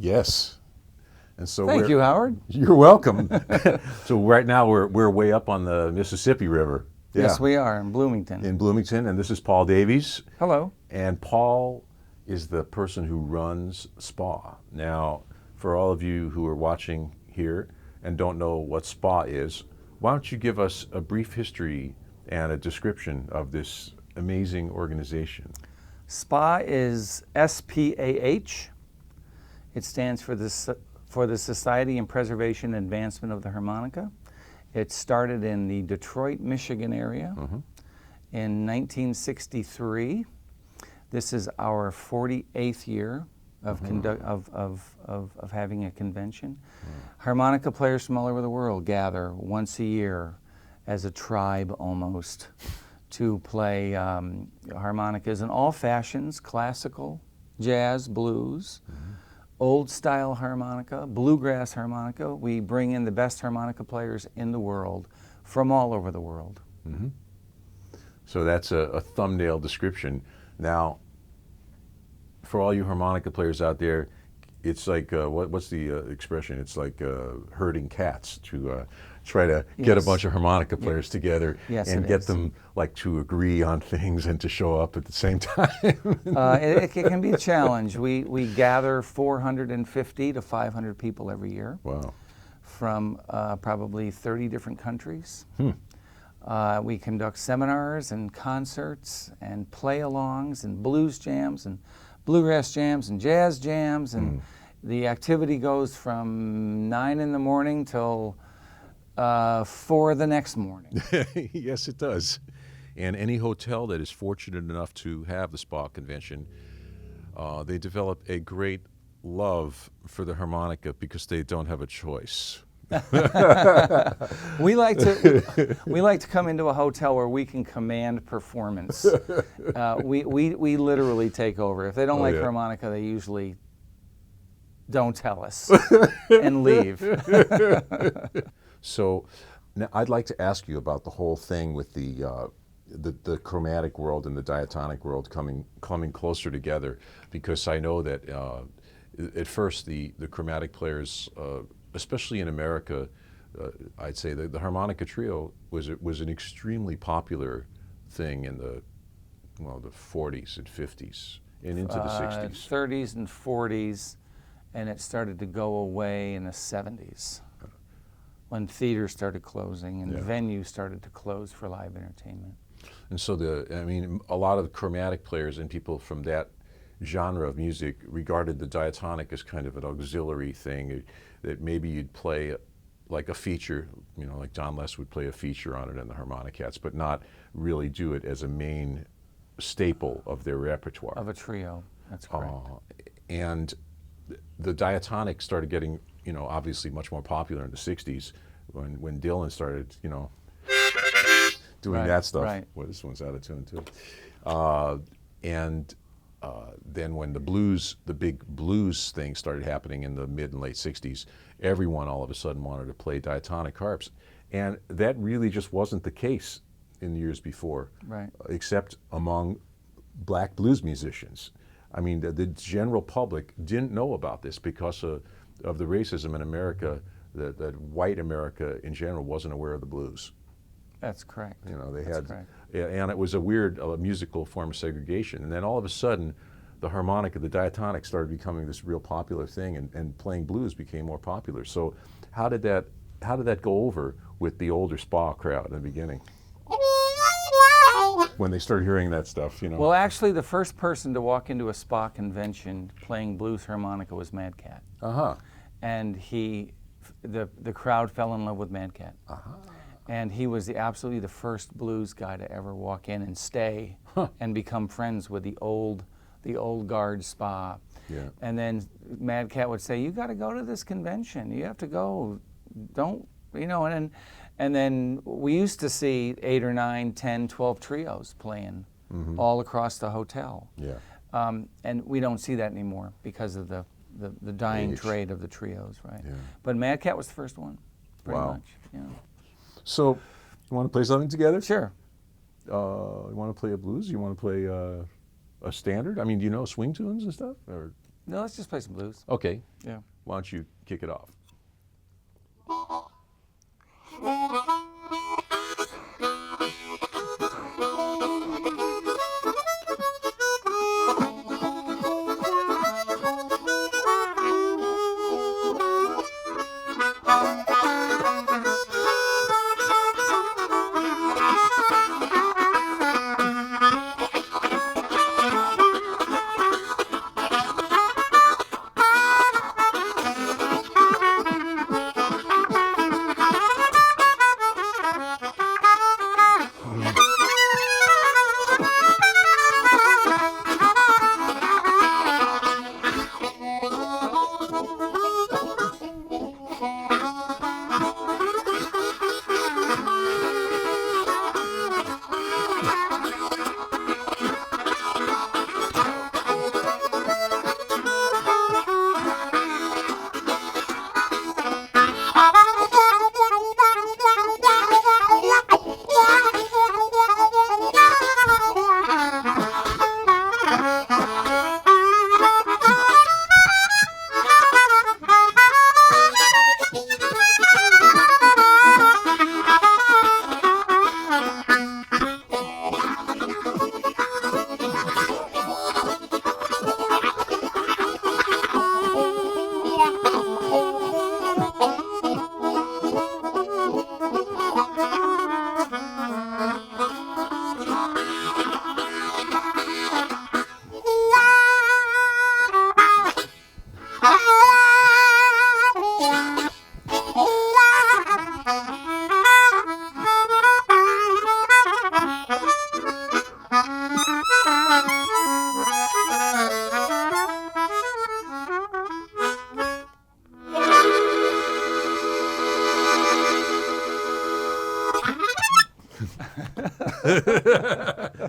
Yes. And so Thank you, Howard. You're welcome. So right now we're way up on the Mississippi River. Yeah. Yes, we are in Bloomington. In Bloomington, and this is Paul Davies. Hello. And Paul is the person who runs SPAH. Now, for all of you who are watching here and don't know what SPAH is, why don't you give us a brief history and a description of this amazing organization? SPAH is SPAH. It stands for the Society and Preservation and Advancement of the Harmonica. It started in the Detroit, Michigan area in 1963. This is our 48th year of having a convention. Harmonica players from all over the world gather once a year as a tribe almost to play harmonicas in all fashions: classical, jazz, blues, old style harmonica, bluegrass harmonica. We bring in the best harmonica players in the world from all over the world. So that's a thumbnail description. Now, for all you harmonica players out there, it's like, what's the expression? It's like herding cats to try to get a bunch of harmonica players together and get them like to agree on things and to show up at the same time. It can be a challenge. We gather 450 to 500 people every year. Wow. From probably 30 different countries. We conduct seminars and concerts and play-alongs and blues jams and bluegrass jams and jazz jams, and the activity goes from 9 in the morning till 4 the next morning. Yes, it does. And any hotel that is fortunate enough to have the SPAH convention, they develop a great love for the harmonica because they don't have a choice. We like to come into a hotel where we can command performance. We literally take over. If they don't like harmonica, they usually don't tell us and leave. So now I'd like to ask you about the whole thing with the chromatic world and the diatonic world coming closer together, because I know that at first the chromatic players, especially in America, I'd say the harmonica trio was an extremely popular thing in the 40s and 50s and into the 60s. 30s and 40s, and it started to go away in the 70s when theaters started closing and venues started to close for live entertainment. And so a lot of the chromatic players and people from that genre of music regarded the diatonic as kind of an auxiliary thing, that maybe you'd play like a feature, like John Les would play a feature on it in the Harmonicats, but not really do it as a main staple of their repertoire. Of a trio, that's correct. And the diatonic started getting, obviously much more popular in the 60s when Dylan started, doing that stuff. Right. Well, this one's out of tune too. Then when the big blues thing started happening in the mid and late 60s, everyone all of a sudden wanted to play diatonic harps. And that really just wasn't the case in the years before, except among black blues musicians. I mean, the general public didn't know about this because of the racism in America, that white America in general wasn't aware of the blues. That's correct. And it was a weird musical form of segregation. And then all of a sudden, the harmonica, the diatonic, started becoming this real popular thing, and playing blues became more popular. So how did that go over with the older SPAH crowd in the beginning, when they started hearing that stuff? Well, actually, the first person to walk into a SPAH convention playing blues harmonica was Mad Cat. And the crowd fell in love with Mad Cat. And he was absolutely the first blues guy to ever walk in and stay and become friends with the old guard SPAH. And then Mad Cat would say, "You got to go to this convention. You have to go. Don't." And then we used to see 8 or 9, 10, 12 trios playing all across the hotel. And we don't see that anymore because of the dying trade of the trios, right? But Mad Cat was the first one, pretty much. So, you want to play something together? Sure. You want to play a blues? You want to play a standard? I mean, do you know swing tunes and stuff? Or No, let's just play some blues. Okay. Yeah. Why don't you kick it off?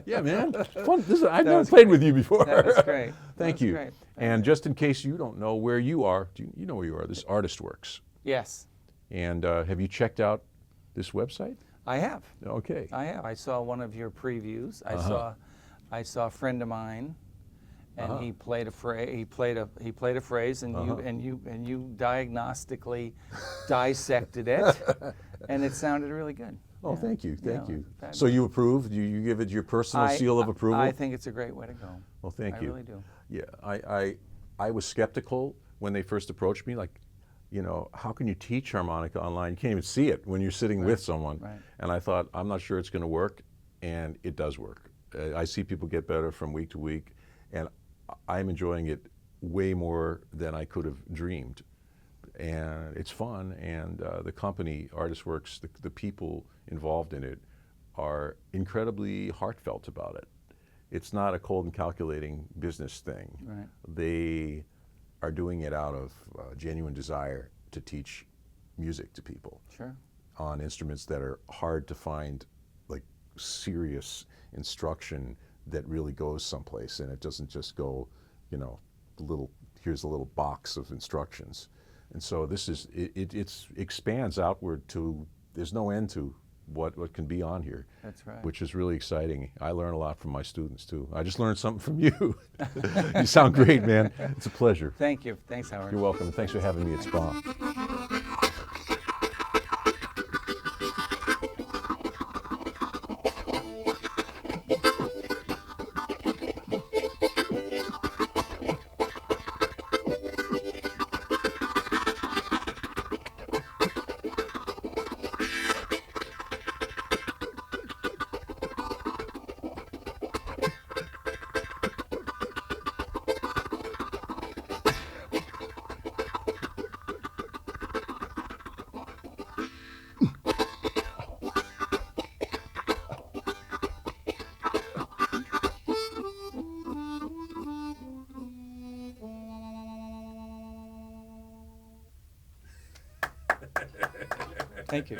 Yeah, man. Fun. I've never played with you before. That was great. Thank you. And just in case you don't know where you are, you know where you are. This Artist Works. Yes. And have you checked out this website? I have. Okay. I have. I saw one of your previews. I saw a friend of mine, and he played a phrase. He played a phrase, and you diagnostically dissected it, and it sounded really good. Oh, thank you, thank you. Fabulous. So you approve? You give it your personal seal of approval? I think it's a great way to go. Well, thank you. I really do. Yeah, I was skeptical when they first approached me, like, you know, how can you teach harmonica online? You can't even see it when you're sitting with someone. Right. And I thought, I'm not sure it's going to work, and it does work. I see people get better from week to week, and I'm enjoying it way more than I could have dreamed. And it's fun, and the company, Artist Works, the people involved in it are incredibly heartfelt about it. It's not a cold and calculating business thing. Right. They are doing it out of genuine desire to teach music to people. Sure. On instruments that are hard to find, like serious instruction that really goes someplace, and it doesn't just go, you know, here's a little box of instructions. And so this is, it expands outward to, there's no end to what can be on here. That's right. Which is really exciting. I learn a lot from my students too. I just learned something from you. You sound great, man. It's a pleasure. Thank you. Thanks, Howard. You're welcome. Thanks for having me at SPAH. Thank you.